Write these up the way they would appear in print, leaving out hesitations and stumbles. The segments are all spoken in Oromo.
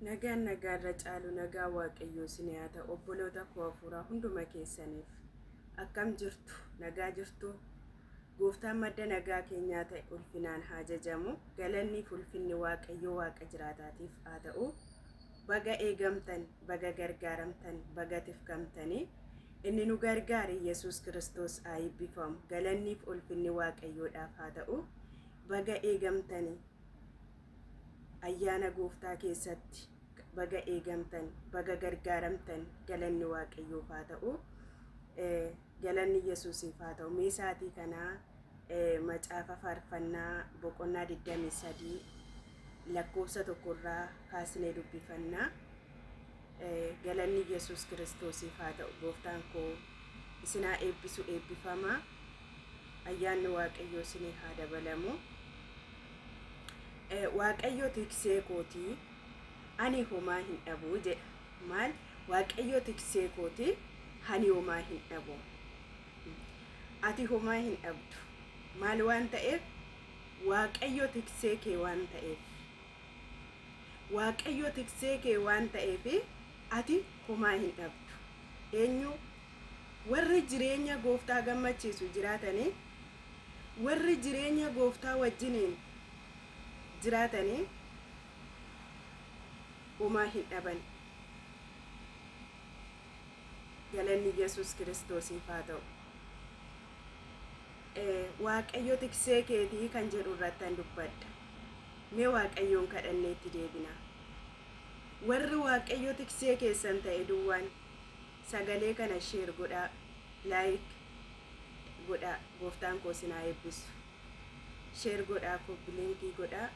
Nagaan nagaarra caalu nagaa waaqayyoo siniyaata obboloota koo hafuuraa hunduma keessaniif akkam jirtu nagaa jirtu gooftaan madda nagaa keenyaa ta'e ulfinaan haa jajamu galanni ulfinni waaqayyoo waaqa jiraataatiif haa ta'u baga eegamtan, baga gargaaramtan, baga tifkamtanii. Inni nu gargaare Yesuus Kiristoos haa eebbifamu. Galanniif ulfinni Waaqayyoodhaaf haa ta'u. Baga eegamtanii ayyaana gooftaa keessatti baga eegamtan, baga gargaaramtan, galanni Waaqayyoof haa ta'u. Galanni Yesuusiif haa ta'u. Mee sa'aatii kanaa macaafa faarfannaa boqonnaa 23 lakkoofsa 1 irraa kaasnee dubbifannaa. Galanni Yesuus Kiristoosiif haa ta'u. Gooftaan koo isin haa eebbisu, eebbifamaa. Ayyaanni Waaqayyoo isinii haa dabalamu. Waaqayyo tiksee kootii, ani homaa hin dhabu jedha. Maal? Waaqayyo tiksee kootii, ani homaa hin dhabu. Ati homaa hin dhabdu. Maal waan ta'eef? Waaqayyo tiksee kee waan ta'eef. Waaqayyo tiksee kee waan ta'eef ati homaa hin dhabdu. Eenyu? Warri jireenya gooftaa gammachiisu jiraatanii, warri jireenya gooftaa wajjiniin jiraatanii homaa hin dhaban. Galanni Yesuus Kiristoosiif haa ta'u. Waaqayyo tiksee keetii kan jedhu irrattan dubbadha. Mee Waaqayyoon kadhannee itti deebina. Warri Waaqayyo tiksee keessan ta'e duwwaan sagalee kana sheer godhaa, laayik godhaa. Gooftaan koo isin haa eebbisu. Sheer godhaa, koppiliinkii godhaa,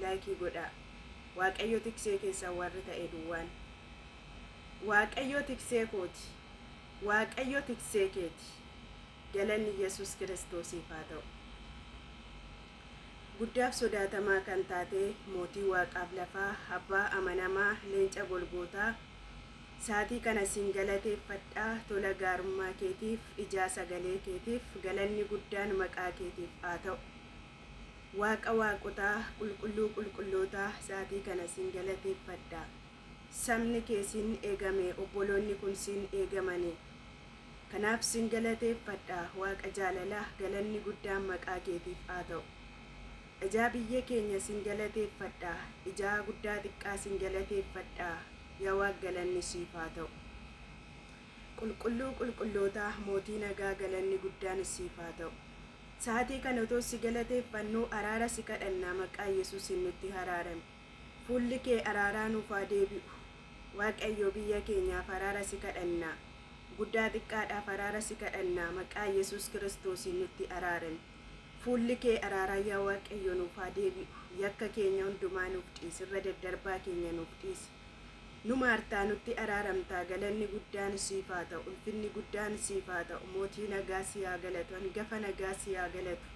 laayikii godhaa. Waaqayyo tiksee keessan warri ta'e duwwaan. Waaqayyo tiksee kooti. Waaqayyo tiksee keeti. Galanni Yesuus Kiristoosiif haa ta'u. Guddaaf sodaatamaa kan taate mootii waaqaaf lafaa, abbaa amanamaa, leenca golgootaa, saatii kana sin galateeffadhaa. Tola gaarummaa keetiif, ijaa sagalee keetiif, galanni guddaan maqaa keetiif haa ta'u. Waaqa waaqotaa, qulqulluu qulqullootaa, saatii kana sin galateeffadhaa. Sabni kee sin eegame, obboloonni kun sin eegamanii. Kanaaf sin galateeffadhaa. Waaqa jaalalaa, galanni guddaan maqaa keetiif haa ta'u. Ijaa biyya keenya sin galateeffadhaa. Ijaa guddaa xiqqaa sin galateeffadhaa. Yaa Waaqa galanni siif haa ta'u. Qulqulluu qulqullootaa, mootii nagaa, galanni guddaan siif haa ta'u. Saatii kana otoo si galateeffannu araara si kadhannaa. Maqaa Yesuusiin nutti araarami. Fuulli kee araaraa nuuf haa deebi'u. Waaqayyo biyya keenyaaf araara si kadhannaa. Guddaa xiqqaadhaaf araara si kadhannaa. Maqaa Yesuus Kiristoosiin nutti araarami. Fuulli kee araaraa yaa Waaqayyo nuuf haa deebi'u. Yakka keenya hundumaa nuuf dhiisi. Irra daddarbaa keenya nuuf dhiisi. Nu maartaa nutti araaramtaa. Galanni guddaan siif haa ta'u. Ulfinni guddaan siif haa ta'u. Mootii nagaa si haa galatu. Hangafa nagaa si haa galatu.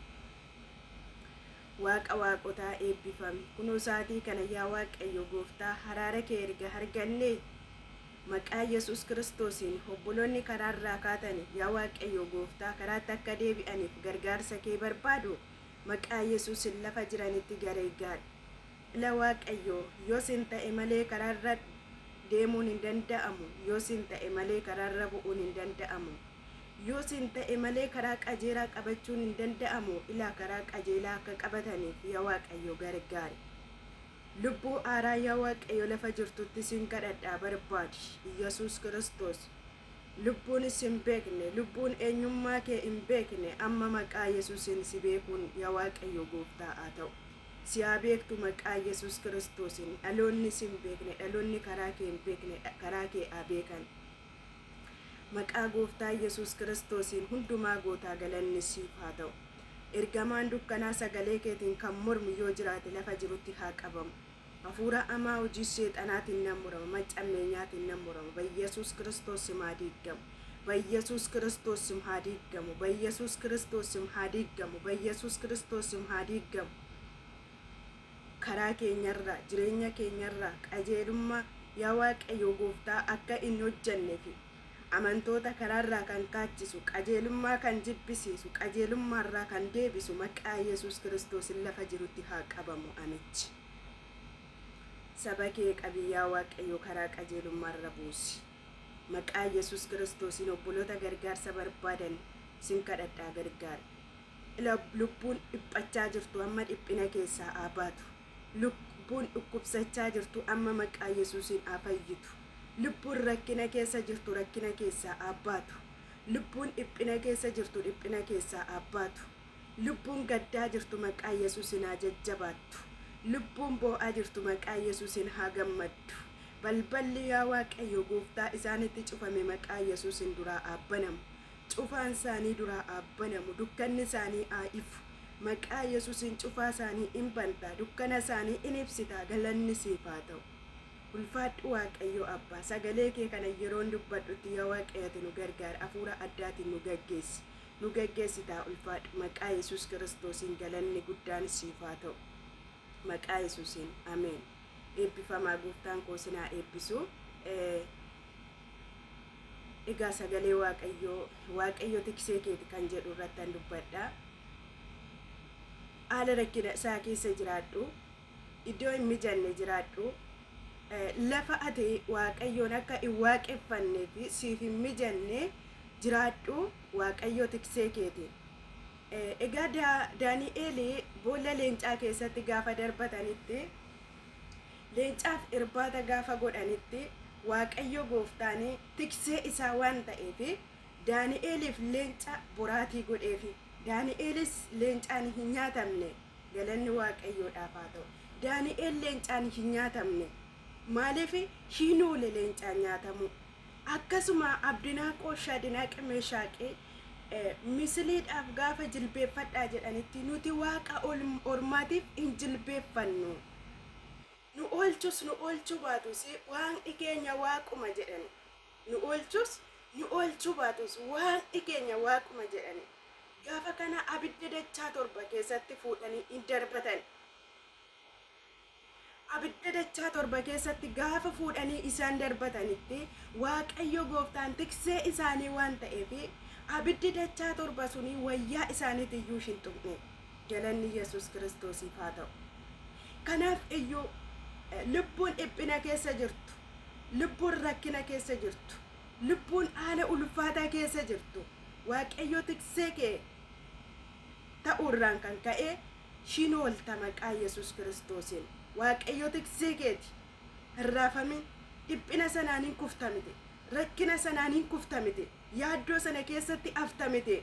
Waaqa waaqotaa eebbifame. Kunoo saatii kana yaa Waaqayyo gooftaa araara kee erga argannee maqaa Yesuus Kiristoosiin obboloonni karaarraa kaatani yaa Waaqayyo gooftaa karaatti akka deebi'aniif gargaarsa kee barbaadu. Maqaa Yesuusin lafa jiranitti gareeggaadha. Ila Waaqayyo yoo sin ta'e malee karaarra deemuun hin danda'amu. Yoo sin ta'e malee karaarra bu'uun hin danda'amu. Yoo sin ta'e malee karaa qajeelaa qabachuun hin danda'amu. Ilaa karaa qajeelaa akka qabataniif yaa Waaqayyo gargaari. Lubbuu aaraa yaa Waaqayyo lafa jirtutti sin kadhadhaa barbaadi. Yesuus Kiristoos lubbuun isin beekne, lubbuun eenyummaa kee hin beekne amma maqaa Yesuusin si beekuun yaa Waaqayyo gooftaa haa ta'u. Si haa beektu maqaa Yesuus Kiristoosiin. Dhaloonni sin beekne, dhaloonni karaa kee hin beekne karaa kee haa beekan. Maqaa gooftaa Yesuus Kiristoosiin hundumaa gootaa galanni siif haa ta'u. Ergamaan dukkanaa sagalee keetiin kan mormu yoo jiraate lafa jirutti haa qabamu. Hafuura hamaa hojii seexanaatiin nan murama, maccammeenyaatiin nan murama. Baiyesuus Kiristoos sim haa diigamu. Baiyesuus Kiristoos sim haa diigamu. Baiyesuus Kiristoos sim haa diigamu. Baiyesuus Kiristoos sim haa diigamu. Karaa keenyarraa, jireenya keenyarraa qajeelummaa yaa Waaqayyo gooftaa akka hin hojjenneefi amantoota karaarraa kan kaachisu, qajeelummaa kan jibbisiisu, qajeelummaarraa kan deebisu maqaa Yesuus Kiristoos lafa jirutti haa qabamu amichi. Saba kee qabi yaa Waaqayyo karaa qajeelummaarra buusi. Maqaa Yesuus Kiristoosiin obboloota gargaarsa barbaadan sin kadhadhaa gargaara. Lubbuun dhiphachaa jirtu amma dhiphina keessaa haa baatu. lubbuun dhukkubsachaa jirtu amma maqaa Yesuusiin afayyitu. Lubbuun rakkina keessa jirtu rakkina keessaa abbaatu. Lubbuun dhiphina keessa jirtu dhiphina keessaa abbaatu. Lubbuun gaddaa jirtu maqaa Yesuusiin haa jajjabaattu. Lubbuun boo'aa jirtu maqaa Yesuusiin haa gammaddu. Balballi yaa Waaqayyo gooftaa isaanitti cufame maqaa Yesuusiin duraa abbanamu. Cufaan isaanii duraa abbanamu. Dukkanni isaanii haa ifu. Maqaa Yesuusiin cufaa isaanii in banta. Dukkana isaanii in ibsita. Galanni siif haa ta'u. Ulfaadhu Waaqayyo Abbaa, sagalee kee kana yeroon dubbadhutti yaa Waaqayyo nu gargaara. Hafuura addaatiin nu gaggeessi. Nu gaggeessitaa ulfaadhu. Maqaa Yesuus Kiristoosiin galanni guddaan siif haa ta'u. Maqaa Yesuusiin ameen. Eebbifamaa gooftaan koo sinaa eebbisu. Egaa sagalee Waaqayyo tiksee keeti kan jedhu irratti dubbadha. Haala rakkina isaa keessa jiraadhu. Iddoo hin mijanne jiraadhu. Lafa ati Waaqayyoon akka hin waaqeffannee fi siif hin mijanne jiraadhu. Waaqayyo tiksee keeti. Egaa Daani'eel boolla leencaa keessatti gaafa darbatanitti, leencaaf irbaata gaafa godhanitti, Waaqayyo gooftaan tiksee isaa waan ta'eef Daani'eeliif leenca boraatii godheefi. Daani'eelis leencaan hin nyaatamne. Galanni Waaqayyoodhaaf haa ta'u. Daani'eel leencaan hin nyaatamne. Maaliif hin oole leencaan nyaatamu? Akkasuma Abdinaaqoo, Shaadinaaq, Meeshaaqee misiliidhaaf gaafa jilbeeffadhaa jedhanitti nuti waaqa ormaatiif hin jilbeeffannu. Nu oolchus nu oolchuu baatus waaqni keenya waaquma jedhani. Nu oolchus nu oolchuu baatus waaqni keenya waaquma jedhani. Gaafa kana abidda dachaa 7 keessatti fuudhanii hin darbatan. Abidda dachaa 7 keessatti gaafa fuudhanii isaan darbatanitti Waaqayyo gooftaan tiksee isaanii waan ta'eef abiddi dachaa 7 suni wayyaa isaaniitiyyuu hin tuqne. Galanni Yesuus Kiristoosiif haa ta'u. Kanaaf iyyuu lubbuun dhiphina keessa jirtu, lubbuun rakkina keessa jirtu, lubbuun haala ulfaataa keessa jirtu, Waaqayyo tiksee kee ta'uurraan kan ka'e shin oolta maqaa Yesuus Kiristoosiin. Waaqayyo tiksee keeti. Hin raafamin. Dhiphina sanaaniin kuftamite. Rakkina sanaaniin kuftamite. Yaaddoo sana keessatti aftamite.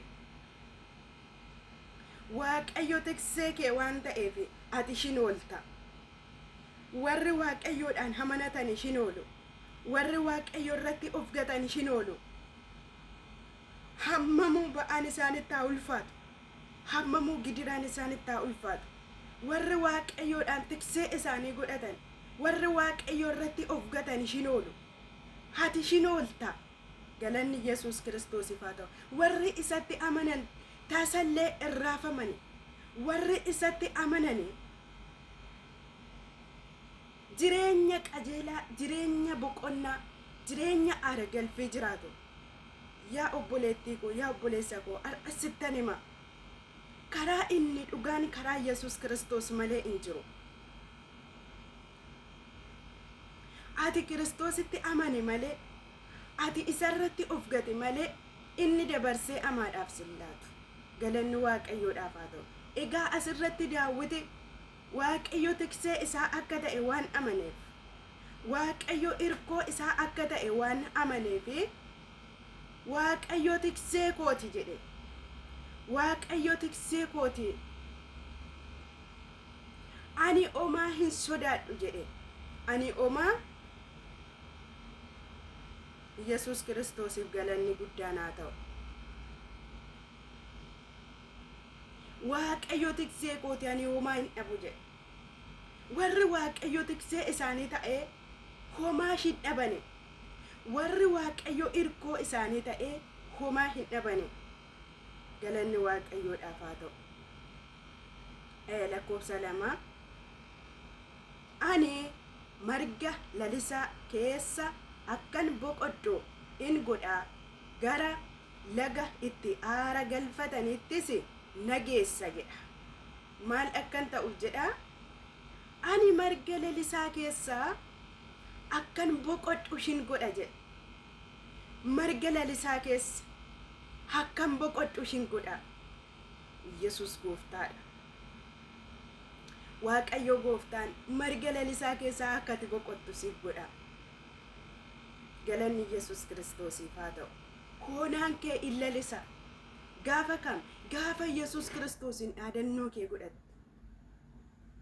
Waaqayyo tiksee kee waan ta'eef ati shin oolta. Warri Waaqayyoodhaan amanatan shin oolu. Warri Waaqayyo irratti of gatan shin oolu. Hammamuu ba'aan isaanitti haa ulfaatu. Hammamuu gidiraan isaanitti haa ulfaatu. Warri Waaqayyoodhaan tiksee isaanii godhatan, warri Waaqayyo irratti of gatan shin oolu. Ati shin oolta. Galanni Yesuus Kiristoosiif haa ta'u. Warri isatti amanan taasallee irraafamani. Warri isatti amanani jireenya qajeelaa, jireenya boqonnaa, jireenya aara galfii jiraatu. Yaa obboleettii koo, yaa obboleessa koo, sittan hima. Karaa inni dhugaan karaa Yesuus Kiristoos malee hin jiru. Ati Kiristoositti amani malee, ati isarratti of gate malee inni dabarsee amaadhaaf sin laatu. Galanni Waaqayyoodhaaf haa ta'u. Egaa asirratti Daawit Waaqayyo tiksee isaa akka ta'e waan amaneef, Waaqayyo irkoo isaa akka ta'e waan amaneef, Waaqayyo tiksee kooti jedhe. Waaqayyo tiksee kooti. Ani omaa hin sodaadhu jedhe. Ani omaa. Yesuus Kiristoosiif galanni guddaan haa ta'u. Waaqayyo tiksee kooti, ani homaa hin dhabu jedhe. Warri Waaqayyo tiksee isaanii ta'ee homaa hin dhabane. Warri Waaqayyo irkoo isaanii ta'ee homaa hin dhabane. Galanni Waaqayyoodhaaf haa ta'u. Lakkoofsa 2. Ani marga lalisaa keessa akkan boqoddu in godhaa, gara laga itti aara galfatanittis nageessa jedha. Maal akkan ta'u jedha? Ani marga lalisaa keessa akkan boqoddu shin godha jedha. Marga lalisaa keessa akkan boqoddu shin godha. Yesuus gooftaadha. Waaqayyo gooftaan marga lalisaa keessaa akka ati boqottu siif godha. Galanni Yesuus Kiristoosiif haa ta'u. Koonaan kee in lalisa. Gaafa kam? Gaafa Yesuus Kiristoosin dhaadannoo kee godhatte.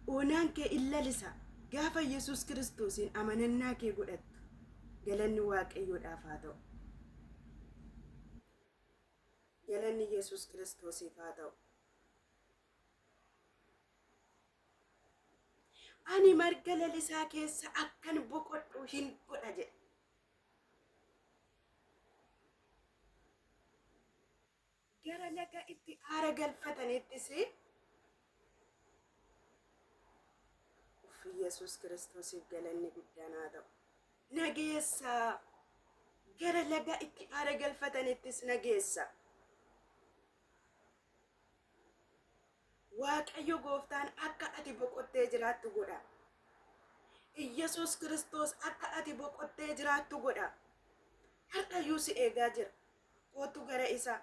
Koonaan kee in lalisa. Gaafa Yesuus Kiristoosin amanannaa kee godhattu. Galanni Waaqayyoodhaaf haa ta'u. Galanni Yesuus Kiristoosiif haa ta'u. Ani marga lalisaa keessa akkan boqodhu hin godha jedhe. Gara laga itti aara galfatanittis Yesuus Kiristoosiif galanni guddaan haa ta'u. Nageessa. Gara laga itti aara galfatanittis nageessa. Waaqayyo gooftaan akka ati boqottee jiraattu godha. Yesuus Kiristoos akka ati boqottee jiraattu godha. Har'ayyuu si eegaa jira. Kootu gara isaa.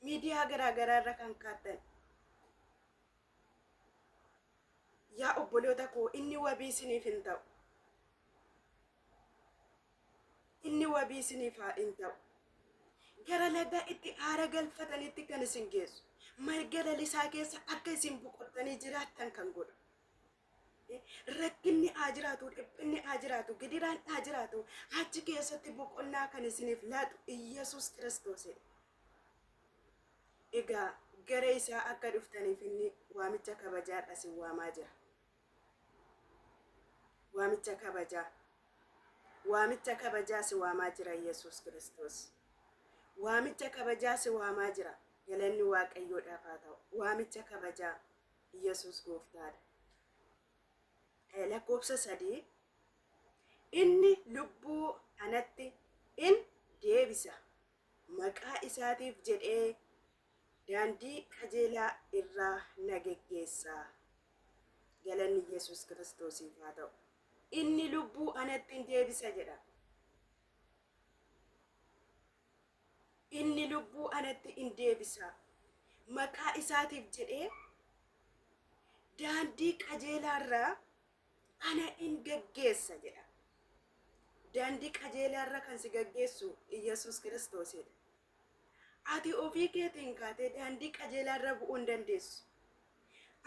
Miidiyaa garaa irra kan kaattan. Yaa obboloota koo inni wabii isiniif hin ta'u. Inni wabii isiniif hin ta'u. Gara laga itti aara galfatanitti kan isin geessu. Marga lalisaa keessa akka isin boqottanii jiraattan kan godhu. Rakkinni haa jiraatu, dhiphinni haa jiraatu, gidiraan haa jiraatu, achi keessatti boqonnaa kan isiniif laatu Yesuus Kiristoosidha. Egaa gara isaa akka dhuftaniif inni waamicha kabajaadha isin waamaa jira. Waamicha kabajaa si waamaa jira Yesuus Kiristoos. Waamicha kabajaa si waamaa jira. Galanni Waaqayyoodhaaf haa ta'u. Waamicha kabajaa Yesuus gooftaadha. Lakkoofsa 3 inni lubbuu anatti in deebisa. Maqaa isaatiif jedhee daandii qajeelaa irraa na geggeessa. Galanni Yesuus Kiristoosiif haa ta'u. Inni lubbuu anatti in deebisa jedha. Inni lubbuu anatti in deebisa. Maqaa isaatiif jedhee daandii qajeelaarraa ana in geggeessa jedha. Daandii qajeelaarra kan si geggeessu Yesuus Kiristoosidha. Ati ofii keetiin kaatee daandii qajeelaarra bu'uu hin dandeessu.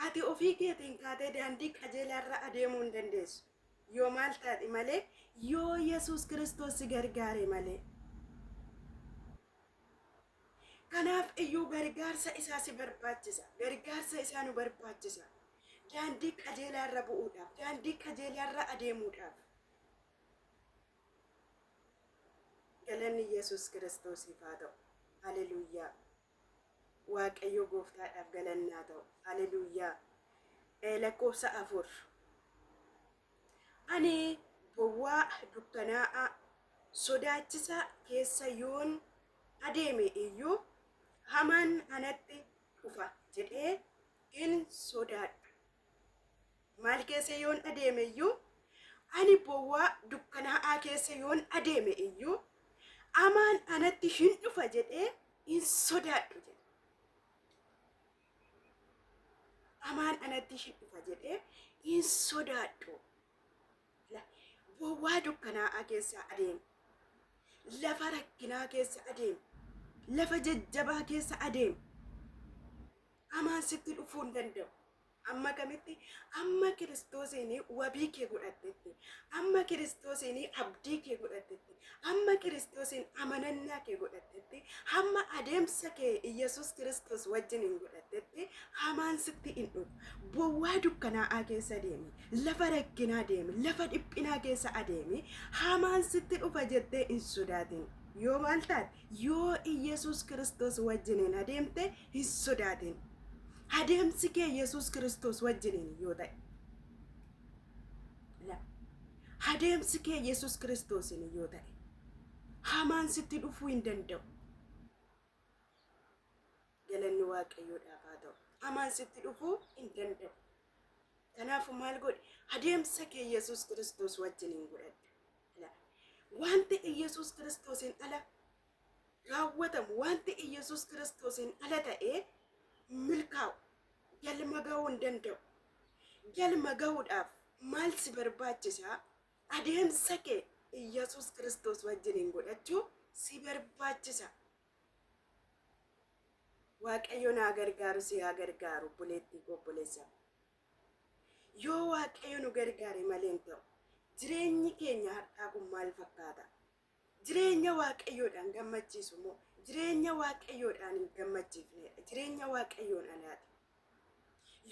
Ati ofii keetiin kaatee daandii qajeelaarra adeemuu hin dandeessu. Yoo maal taate malee, yoo Yesuus Kiristoos si gargaare malee. Kanaaf iyyuu gargaarsa isaa si barbaachisa. Gargaarsa isaa nu barbaachisa. Daandii qajeelaarra bu'uudhaaf, daandii qajeelaarra adeemuudhaaf. Galanni Yesuus Kiristoosiif haa ta'u. Haleluuyaa. Waaqayyo gooftaadhaaf galanni haa ta'u. Haleluuyaa. Lakkoofsa 4. Ani bowwaa dukkanaa'aa sodaachisaa keessa yoon adeeme iyyuu hamaan anatti dhufa jedhee in sodaadha. Maal keessa yoon adeeme iyyuu? Ani bowwaa dukkanaa'aa keessa yoon adeeme iyyuu hamaan anatti hin dhufa jedhee in sodaadhu jedhe. Hamaan anatti hin dhufa jedhee in sodaadhu. Bowwaa dukkanaa'aa keessa adeeme. Lafa rakkinaa keessa adeeme. Lafa jajjabaa keessa adeeme. Hamaan sitti dhufuu hin danda'u. Amma kamitti? Amma Kiristoosiin wabii kee godhattetti. Amma Kiristoosiin abdii kee godhattetti. Amma Kiristoosiin amanannaa kee godhattetti. Amma adeemsa kee Yesuus Kiristoos wajjin godhattetti. Hamaan sitti hin dhufu. Bowwaa dukkanaa'aa keessa adeemi. Lafa rakkinaa deemi. Lafa dhiphinaa keessa adeemi. Hamaan sitti dhufa jettee hin sodaatin. Yoo maal taate? Yoo Yesuus Kiristoos wajjin adeemte hin sodaatin. Adeemsi kee Yesuus Kiristoos wajjiniin yoo ta'e. Adeemsi kee Yesuus Kiristoosiin yoo ta'e. Hamaan sitti dhufuu hin danda'u. Galanni Waaqayyoodhaaf haa ta'u. Hamaan sitti dhufuu hin danda'u. Kanaafuu maal godhi? Adeemsa kee Yesuus Kiristoos wajjiniin godhadhu. Wanti Yesuus Kiristoosiin ala raawwatamu, wanti Yesuus Kiristoosiin ala ta'ee milkaa'u. galma ga'uu hin danda'u. Galma ga'uudhaaf maal si barbaachisa? Adeemsa kee Iyyasuus Kiristoos wajjiniin godhachuu si barbaachisa. Waaqayyo naa gargaaru si haa gargaaru buleettii obboleessa. Yoo Waaqayyo nu gargaare malee hin ta'u. Jireenyi keenya har'aa kun maal fakkaata? Jireenya Waaqayyoodhaan gammachiisu moo jireenya Waaqayyoodhaan hin gammachiifnedha? Jireenya Waaqayyoon alaati.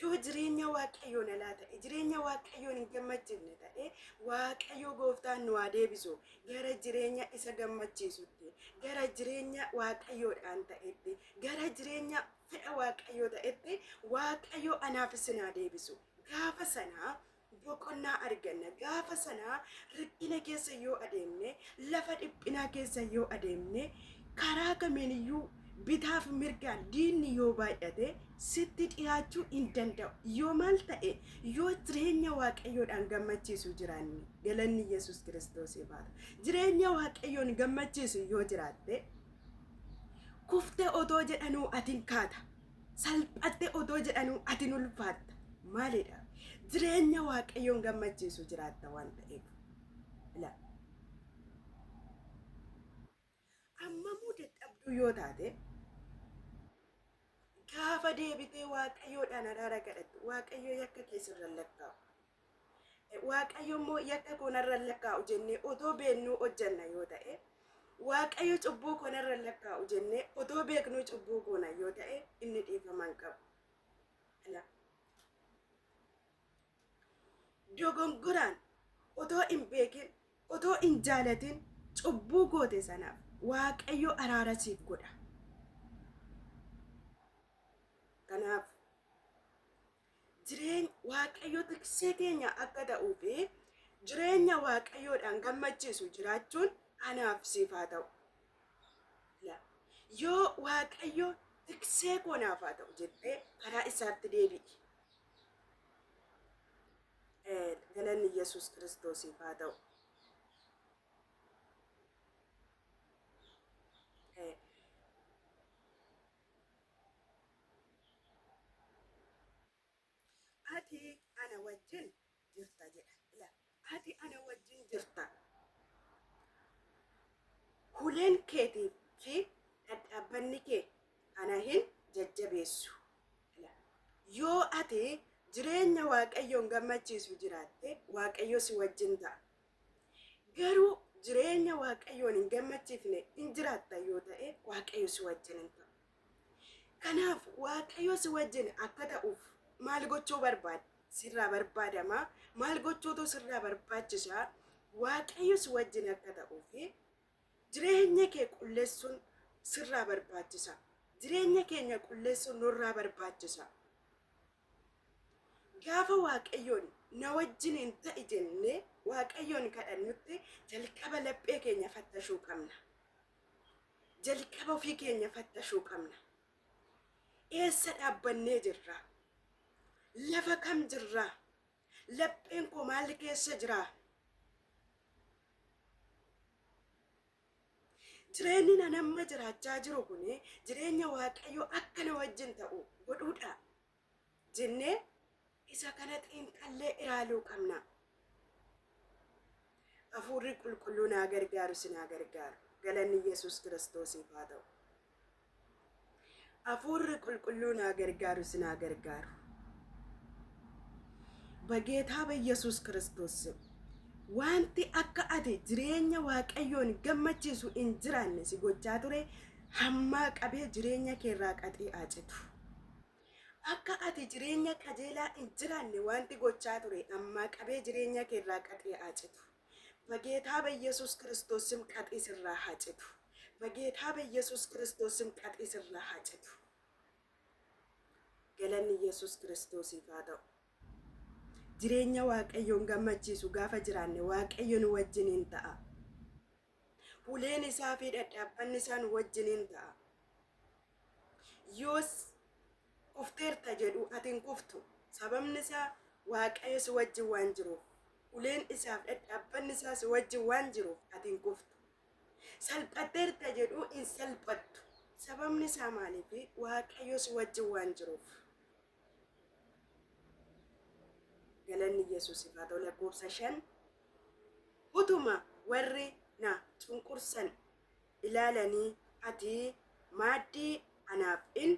Yoo jireenya Waaqayyoon alaa ta'e, jireenya Waaqayyoon hin gammachiifne ta'e, Waaqayyo gooftaan nu haa deebisu gara jireenya isa gammachiisutti, gara jireenya Waaqayyoodhaan ta'etti, gara jireenya fedha Waaqayyoo ta'etti, Waaqayyo anaaf isin haa deebisu. Gaafa sanaa boqonnaa arganna. Gaafa sanaa rikkina keessa yoo adeemne, lafa dhiphinaa keessa yoo adeemne, karaa kamiiniyyuu bitaaf mirgaan diinni yoo baay'ate sitti dhiyaachuu hin danda'u. Yoo maal ta'e, yoo jireenya Waaqayyoodhaan gammachiisu jiraanne, galanni Yesuus Kiristoosiif haa ta'u. Jireenya Waaqayyoon gammachiisu yoo jiraatte, kuftee otoo jedhanuu atiin kaata. Salphattee otoo jedhanuu atiin ulfaatta. Maalidha? Jireenya Waaqayyoon gammachiisu jiraatta waan ta'eef. Ammamuu dadhabduu yoo taate, gaafa deebitee Waaqayyoodhaan araara kadhattu, Waaqayyo yakka keessarra lakkaa'u. Waaqayyo immoo yakka koonarra lakkaa'u jennee otoo beeknuu hojjanna yoo ta'e, Waaqayyo cubbuu koonarra lakkaa'u jennee otoo beeknuu cubbuu koona yoo ta'e, inni dhiifama hin qabu. Dogongoraan otoo hin beekin, otoo hin jaalatin cubbuu goote sanaaf Waaqayyo araara siif godha. Kanaaf jireenya Waaqayyo tiksee keenya akka ta'uu fi jireenya Waaqayyoodhaan gammachiisu jiraachuun anaaf siif haa ta'u. Yoo Waaqayyo tiksee koo naaf haa ta'u jettee karaa isaatti deebi'i. Galanni Yesuus Kiristoosiif haa ta'u. Ati ana wajjin jirta jedha. Ati ana wajjin jirta. Huleen keetii fi dhadhaabbanni kee ana hin jajjabeessu. Yoo ati jireenya Waaqayyoon gammachiisu jiraatte, Waaqayyo si wajjin ta'a. Garuu jireenya Waaqayyoon hin gammachiifne hin jiraatta yoo ta'e, Waaqayyo si wajjin hin ta'u. Kanaaf Waaqayyo si wajjin akka ta'uuf maal gochuu barbaada? Sirraa barbaadama. Maal gochuutu sirraa barbaachisa? Waaqayyo si wajjin akka ta'uuf jireenya kee qulleessuun sirraa barbaachisa. Jireenya keenya qulleessuun nurraa barbaachisa. Gaafa Waaqayyoon na wajjin hin ta'i jennee Waaqayyoon kadhannutti jalqaba laphee keenya fattashuu qabna. Jalqaba ofii keenya fattashuu qabna. Eessa dhaabbannee jirra? Lafa kam jirra? Lapheen koo maal keessa jira? Jireenyi na nama jiraachaa jiru kun jireenya Waaqayyoo akka na wajjin ta'u godhuudha jennee isa kana xiinxallee ilaaluu qabna. Hafuurri qulqulluu naa gargaaru si naa gargaaru. Galanni Yesuus Kiristoosiif haa ta'u. Hafuurri qulqulluu naa gargaaru si naa gargaaru. በጌታ በኢየሱስ ክርስቶስ wanti akka ati jireenya Waaqayyoon gammachiisu hin jiraanne si gochaa ture hammaa qabee jireenya keerraa qaxee aacitu. Akka ati jireenya qajeelaa hin jiraanne wanti gochaa ture hammaa qabee jireenya keerraa qaxee aacitu. በጌታ በኢየሱስ ክርስቶስ ስም ቀጤ ስራ ሀጭቱ። በጌታ በኢየሱስ ክርስቶስ ስም ቀጤ ስራ ሀጭቱ። ገለን ኢየሱስ ክርስቶስ ይፋተው። Jireenya Waaqayyoon gammachiisu gaafa jiraanne Waaqayyoon wajjiniin ta'a. Huleen isaa fi dhadhaabbanni isaa wajjiniin ta'a. Yoos kufteerta jedhu atiin kuftu sababni isaa Waaqayyo si wajjin waan jiruuf. Huleen isaaf dhadhaabbanni isaa si wajjin waan jiruuf atiin kuftu. Salphatteerta jedhu hin salphattu sababni isaa maaliif Waaqayyo si wajjin waan jiruuf. Galanni Yesuusiif haa ta'u. Lakkoofsa 5 utuma warri na cunqursan ilaalanii ati maaddii anaaf in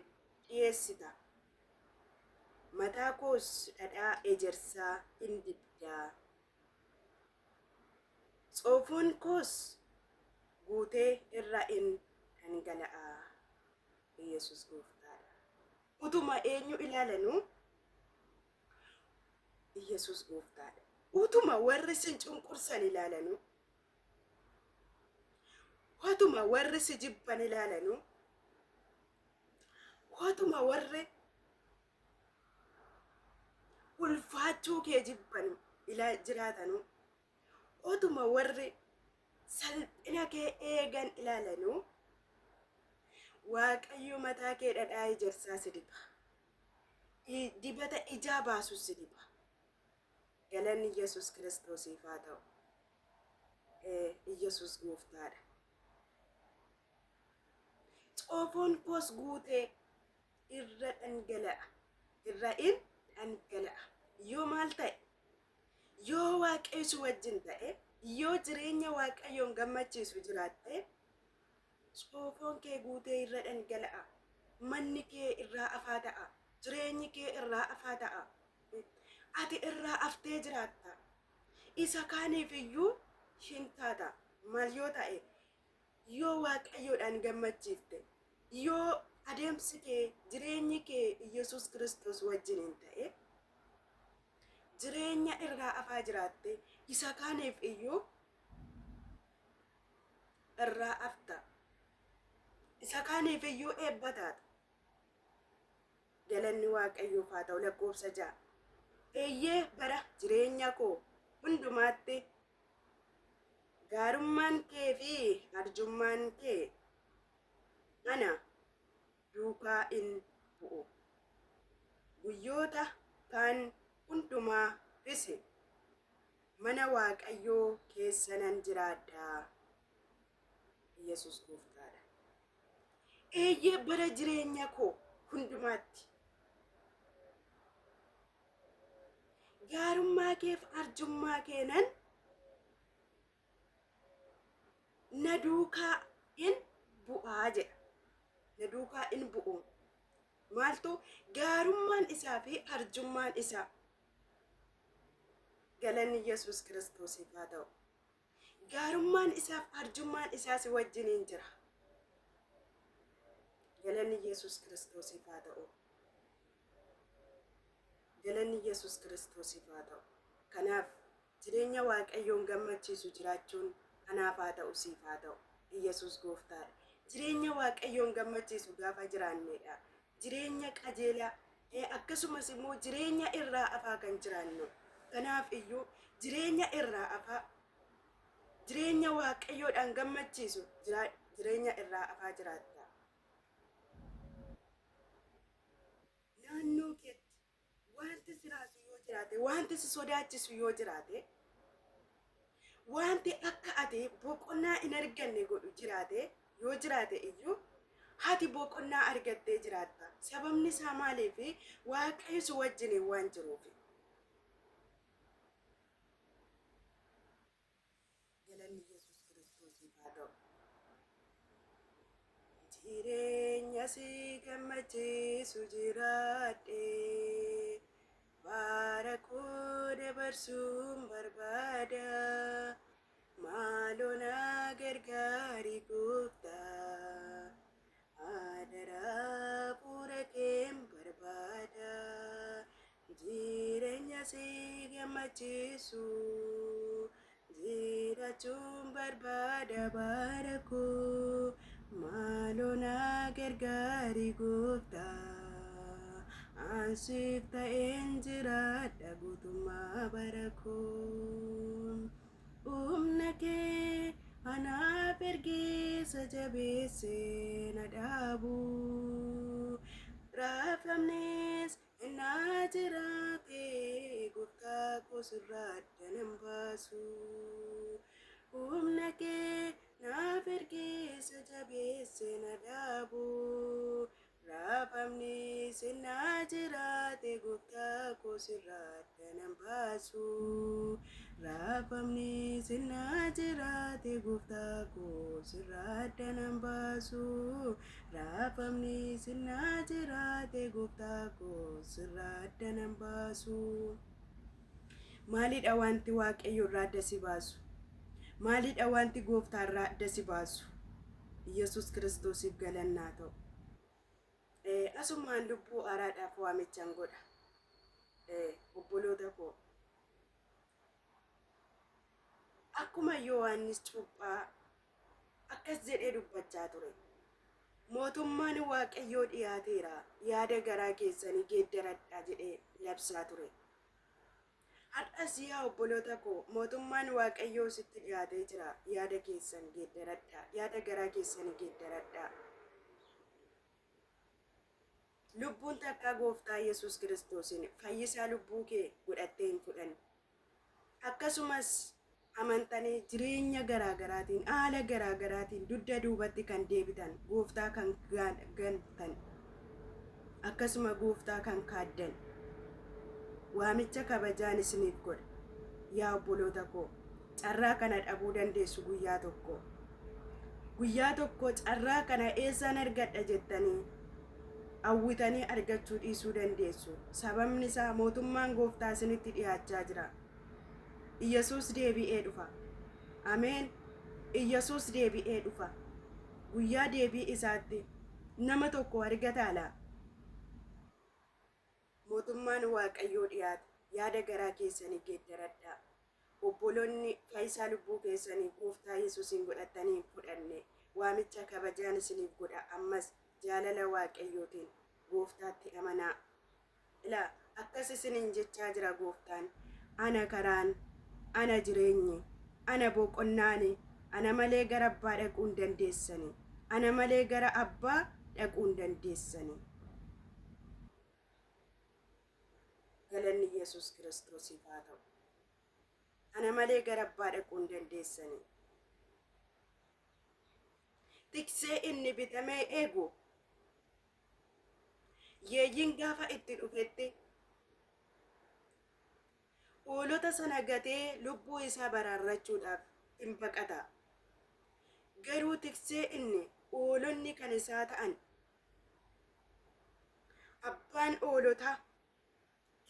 dhiyeessita. Mataa koos dhadhaa ejersaa in dibdaa. Xoofoon koos guutee irra in dhangala'a. Yesus gooftaadha. Utuma eenyu ilaalanuu Yesus gooftaadha. Utuma warri sin cunqursan ilaalanuu, utuma warri si jibban ilaalanuu, utuma warri ulfaachuu kee jibban jiraatanuu, utuma warri salphina kee eegan ilaalanuu, Waaqayyo mataa kee dhadhaa ejersaa si diba. Dibata ijaa baasu si diba. Galanni Yesus Kiristoosiif haa ta'u. Yesus gooftaadha. Xoofoon koos guutee irra dhangala'a. Irra in dhangala'a. Yoo maal ta'e? Yoo Waaqayyo wajjin ta'e, yoo jireenya Waaqayyoon gammachiisu jiraatte, xoofoon kee guutee irra dhangala'a. Manni kee irraa afaa ta'a. Jireenyi kee irraa afaa ta'a. Ati irraa aftee jiraatta. Isa kaaniif iyyuu hin taata. Maal yoo ta'e? Yoo Waaqayyoodhaan gammachiifte, yoo adeemsi kee, jireenyi kee Yesus Kiristoos wajjin ta'e, jireenya irraa afaa jiraatte, isa kaaniif iyyuu irraa afta. Isa kaaniif iyyuu eebba taata. Galanni Waaqayyoof haa ta'u. Lakkoofsa 6 eeyyee bara jireenya koo hundumaatti gaarummaan kee fi arjummaan kee ana duukaa in bu'u. Guyyoota kaan hundumaafis mana Waaqayyoo keessa nan jiraadha. Yesus gooftaadha. Eeyyee bara jireenya koo hundumaatti gaarummaa keef arjummaa keenan na duukaa in bu'aa jedha. Na duukaa in bu'u. Maaltu gaarummaan isaa fi arjummaan isaa. Galanni Yesus Kiristoosiif haa ta'u. Gaarummaan isaaf arjummaan isaa si wajjiniin jira. Galanni Yesus Kiristoosiif haa ta'u. Galanni Yesus Kiristoosiif haa ta'u. Kanaaf jireenya Waaqayyoon gammachiisu jiraachuun anaaf haa ta'u, siif haa ta'u. Yesus gooftaadha. Jireenya Waaqayyoon gammachiisu gaafa jiraannedha. Jireenya qajeelaa akkasumas immoo jireenya irraa afaa kan jiraannu. Kanaaf iyyuu jireenya irraa afaa, jireenya Waaqayyoodhaan gammachiisu jireenya irraa afaa jiraatta. Naannoo keetti wanti si raasu yoo jiraate, wanti si sodaachisu yoo jiraate, wanti akka ati boqonnaa hin arganne godhu jiraate yoo jiraate iyyuu ati boqonnaa argattee jiraatta. Sababni isaa maaliif? Waaqayyo si wajjin waan jiruuf. Galanni Yesus Kiristoosiif haa ta'u. Jireenya si gammachiisu jiraadhee bara koo dabarsuun barbaada. Maaloo na gargaari gooftaa, adaraa fuula keen barbaada. Jireenya si gammachiisu jiraachuun barbaada bara koo. Maaloo na gargaari gooftaa, ansiif ta'een jiraadha guutummaa bara koo. Humna kee anaaf ergeessa jabeessee na dhaabu. Raafamnes innaa jiraate gooftaa koo sirraa adda nan baasu. Humna kee naaf ergeessa jabeessee na dhaabu. raafamni sinnaa jiraate gooftaa koo sirraa adda nan baasu. Raafamni sinnaa jiraate gooftaa koo sirraa adda nan baasu. Raafamni sinnaa jiraate gooftaa koo sirraa adda nan baasu. Maalidha wanti Waaqayyo irraa adda si baasu? Maalidha wanti gooftaa irraa adda si baasu? Yesus Kiristoosiif galannaa ta'u. Asumaan lubbuu haaraadhaaf waamichaan godha. Obboloota koo. Akkuma Yohaannis Cuuphaa akkas jedhee dubbachaa ture. Mootummaan Waaqayyoo dhiyaateera, yaada garaa keessanii geeddaradhaa jedhee labsaa ture. Har'as yaa obboloota koo, mootummaan Waaqayyoo sitti dhiyaatee jira. Yaada keessan geeddaradhaa, yaada garaa keessanii geeddaradhaa. Lubbuun takka gooftaa Yesus Kiristoosiin fayyisaa lubbuu kee godhattee hin fudhanne. Akkasumas amantanii jireenya garaagaraatiin, haala garaagaraatiin dugda duubatti kan deebitan, gooftaa kan gantan, akkasuma gooftaa kan kaaddan. Waamicha kabajaan isiniif godha. Yaa obboloota koo, carraa kana dhabuu dandeessu guyyaa tokko. Guyyaa tokko carraa kana eessaan argadha jettanii hawwitanii argachuu dhiisuu dandeessu. Sababni isaa mootummaan gooftaa isinitti dhiyaachaa jira. Iyyasuus deebi'ee dhufa. Ameen. Iyyasuus deebi'ee dhufa. Guyyaa deebii isaatti nama tokko argataa laa? Mootummaan Waaqayyoo dhiyaate. Yaada garaa keessanii geeddaradhaa. Obboloonni fayyisaa lubbuu keessanii gooftaa Yesuusiin godhattanii hin fudhanne. Waamicha kabajaan isiniif godha. Ammas jaalala Waaqayyootiin gooftaatti amanaa. Ilaa akkas isiniin jechaa jira gooftaan. Ana karaan, ana jireenyi, ana boqonnaani, ana malee gara abbaa dhaquu hin dandeessani. Ana malee gara abbaa dhaquu hin dandeessani. Galanni Yesus Kiristoosiif haa ta'u. Ana malee gara abbaa dhaquu hin dandeessani. Tiksee inni bitamee eegu yeeyyiin gaafa itti dhufetti hoolota sana gatee lubbuu isaa baraarrachuudhaaf hin baqata. Garuu tiksee inni hoolonni kan isaa ta'an abbaan hoolotaa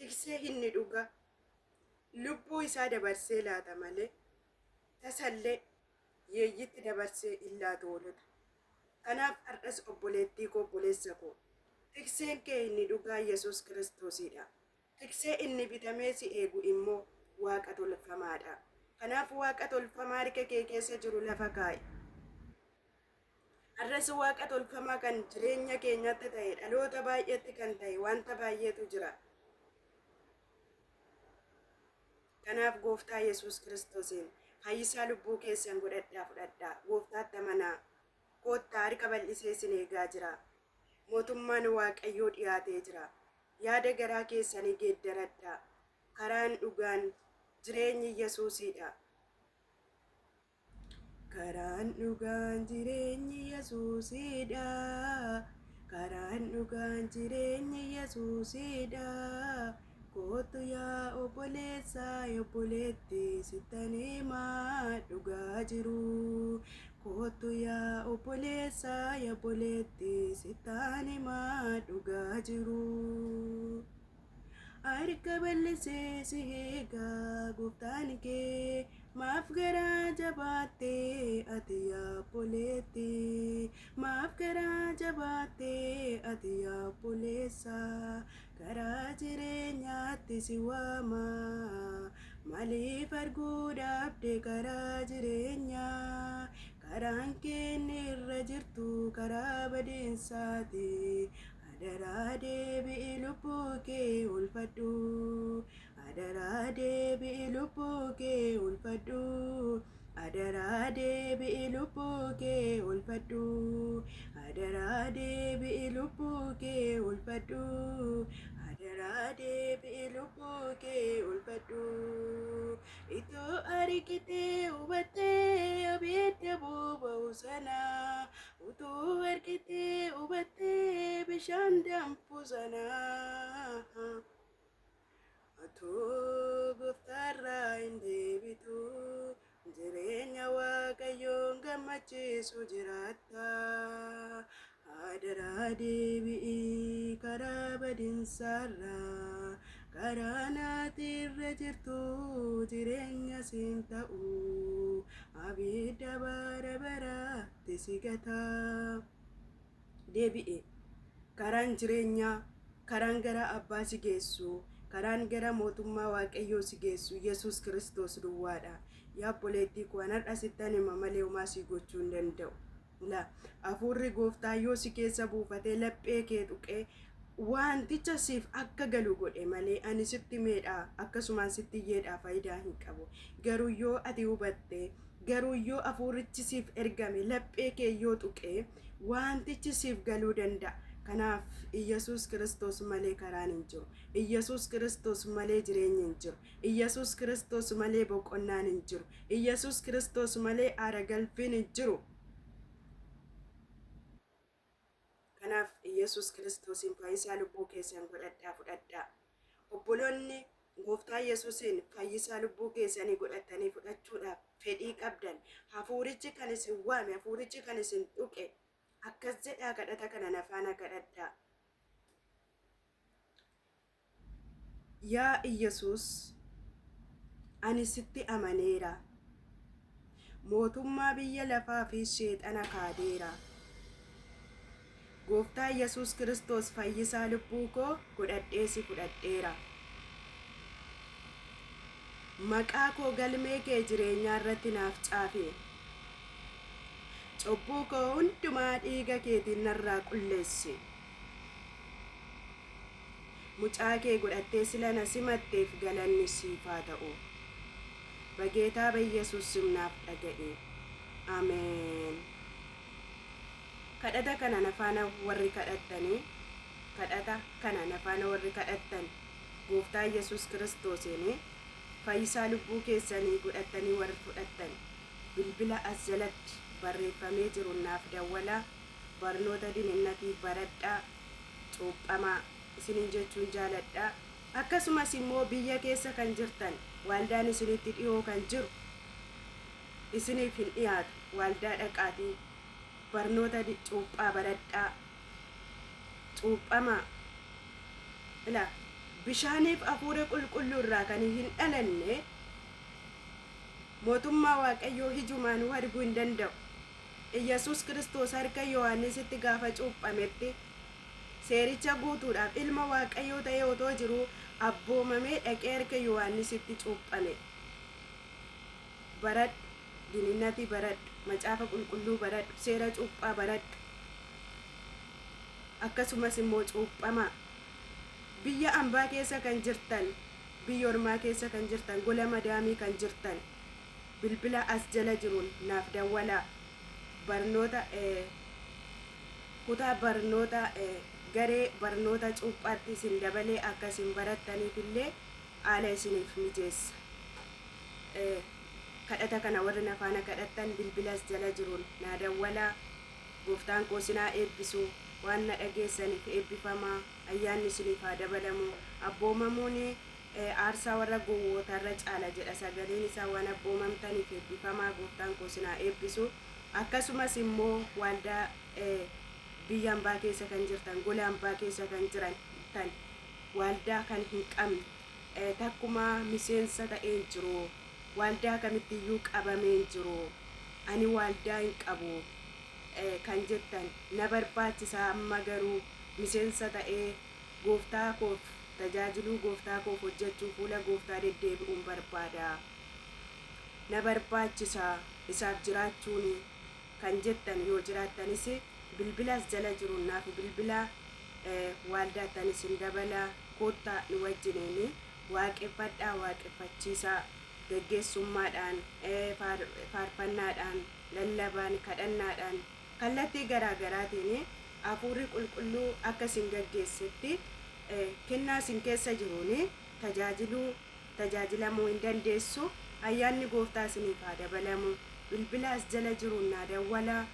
tiksee inni dhuga lubbuu isaa dabarsee laata malee tasallee yeeyyitti dabarsee hin laatu hoolota. Kanaaf har'as obboleettii koo, obboleessa koo, tikseen kee inni dhugaa Yesus Kiristoosidha. Tiksee inni bitamee si eegu immoo Waaqa tolfamaadha. Kanaaf Waaqa tolfamaa harka kee keessa jiru lafa kaa'i. Har'as Waaqa tolfamaa kan jireenya keenyatti ta'e, dhaloota baay'eetti kan ta'e wanta baay'eetu jira. Kanaaf gooftaa Yesus Kiristoosiin fayyisaa lubbuu keessan godhadhaa fudhadhaa. Gooftaatti amanaa. Koottaa harka bal'isee isin eegaa jira. Mootummaan Waaqayyoo dhiyaatee jira. Yaada garaa keessanii geeddaradhaa. Karaan dhugaan jireenyi Yesuusidha. Karaan dhugaan jireenyi Yesuusidha. Karaan dhugaan jireenyi Yesuusidha. Kootu yaa obboleessaa, obboleetti sittan himaa dhugaa jiru. Kootu yaa obboleessaa, obboleetti sittan himaa dhugaa jiru. Harka bal'isee si eegaa gooftaan kee. Maaf garaa jabaattee ati yaa obboleetti. Maaf garaa jabaattee ati yaa obboleessaa. Karaa jireenyaatti si waama. Maaliif arguu dhaabde karaa jireenyaa? Karaan keenya irra jirtu karaa badiinsaati. Adaraa deebi'i lubbuu kee oolfadhu. Adaraa deebi'i lubbuu kee oolfadhu. Adaraa deebi'i lubbuu kee oolfadhu. Adaraa deebi'i lubbuu kee oolfadhu. Adaraa deebi'i lubbuu kee oolfadhu. Itoo argitee hubattee abidda boba'u sana. Utuu argitee hubattee bishaan danfuu sanaa atuu gooftaarraa hin deebitu jireenya waaqayyoon gammachiisu jiraatta adaraa deebi'ii karaa badiinsaarraa karaa naatirra jirtu jireenya siin ta'u abidda bara baraatti si gata deebi'e karaan jireenyaa karaan gara abbaa si geessu karaan gara mootummaa waaqayyoo si geessu Yesuus Kiristoos duwwaadha. Yaa obboleettii koo har'a sittan hima malee homaa si gochuu hin danda'u. Hafuurri gooftaa yoo si keessa buufatee laphee kee tuqee wanticha siif akka galu godhe malee ani sitti meedhaa akkasumaan sitti yeedhaa faayidaa hin qabu. Garuu yoo ati hubatte garuu yoo hafuurichi siif ergame laphee kee yoo tuqee wantichi siif galuu danda'a. Kanaaf Yesuus Kiristoos malee karaan hin jiru. Yesuus Kiristoos malee jireenyi hin jiru. Yesuus Kiristoos malee boqonnaan hin jiru. Yesuus Kiristoos malee aara galfiin hin jiru. Kanaaf Yesuus Kiristoosiin fayyisaa lubbuu keessan godhadhaa fudhadhaa. Obboloonni gooftaa Yesuusiin fayyisaa lubbuu keessanii godhatanii fudhachuudhaaf fedhii qabdan hafuurichi kan isin waame hafuurichi kan isin tuqe akkas jedhaa kadhata kana afaana kadhadhaa. Yaa Iyyasuus ani sitti amaneera mootummaa biyya lafaa fi sheexana kaadeera. Gooftaa Yesuus Kiristoos fayyisaa lubbuu koo godhadhee si fudhadheera. Maqaa koo galmee kee jireenyaa irratti naaf caafe. Cubbuu koo hundumaa dhiiga keetiin narraa qulleessi. Mucaa kee godhattee sila na simatteef galanni siif haa ta'u. Bageetaa ba'Yesuus simnaaf dhaga'e. Ameen. Kadhata kana nafaana warri kadhattanii kadhata kana nafaana warri kadhattan gooftaa Yesuus Kiristoosiin fayyisaa lubbuu keessanii godhattanii warri fudhattan bilbila as jalatti barreeffamee jiru naaf dawwalaa barnoota dininnatii baradhaa cuuphamaa isinin jechuun jaaladhaa. Akkasumas immoo biyya keessa kan jirtan waldaan isinitti dhiyoo kan jiru isiniif hin dhiyaatu waldaa dhaqaatii barnoota cuuphaa baradhaa cuuphamaa ila bishaaniif hafuura qulqulluu irraa kan hin dhalanne mootummaa waaqayyoo hijumaan arguu hin danda'u. Yesuus Kiristoos harka Yohaannisitti gaafa cuuphametti seericha guutuudhaaf ilma waaqayyoo ta'ee otoo jiru abboomamee dhaqee harka Yohaannisitti cuuphame. Baradhu dininnatii baradhu macaafa qulqulluu baradhu seera cuuphaa baradhu akkasumas immoo cuuphamaa. Biyya ambaa keessa kan jirtan biyya ormaa keessa kan jirtan gola madaamii kan jirtan bilbila as jala jiruun naaf dawwalaa. Barnoota kutaa barnoota garee barnoota cuuphaatti isin dabalee akka isin barattaniif illee haala isiniif mijeessa. Kadhata kana warri nafaana kadhattan bilbila as jala jiruun naa dawwalaa. Gooftaan koo sinaa eebbisu waan na dhageessaniif eebbifamaa. Ayyaanni isiniif haa dabalamu. Abboomamuun aarsaa warra gowwootarra caala jedha sagaleen isaa waan abboomamtaniif eebbifamaa. Gooftaan koo sinaa eebbisu. Akkasumas immoo waldaa biyya ambaa keessa kan jirtan gola ambaa keessa kan jiran tan waldaa kan hin qabne takkuma miseensa ta'een jiru waldaa kamittiyyuu qabameen jiru ani waldaa hin qabu kan jettan na barbaachisaa amma garuu miseensa ta'ee gooftaa koof tajaajiluu gooftaa koof hojjechuu fuula gooftaa deddeebi'uun barbaada. Na barbaachisaa isaaf jiraachuun kan jettan yoo jiraattanis bilbilas jala jiru naaf bilbila waldaattanis hin dabala koottaa nu wajjiniin waaqeffadhaa waaqeffachiisaa geggeessummaadhaan faarfannaadhaan lallabaan kadhannaadhaan kallattii garaagaraatiin hafuurri qulqulluu akka isin geggeessetti kennaa isin keessa jiruun tajaajilamuu hin dandeessu. Ayyaanni gooftaa isiniif haa dabalamu. Bilbila as jala jiruun naa dawwalaa.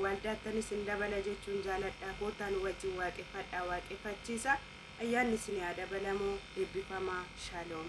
waldaatanis hin dabala jechuun jaaladha. Kootaan wajjin waaqeffadhaa waaqeffachiisa. Ayyaanni isin haa dabalamu. Eebbifamaa. Shaaloom.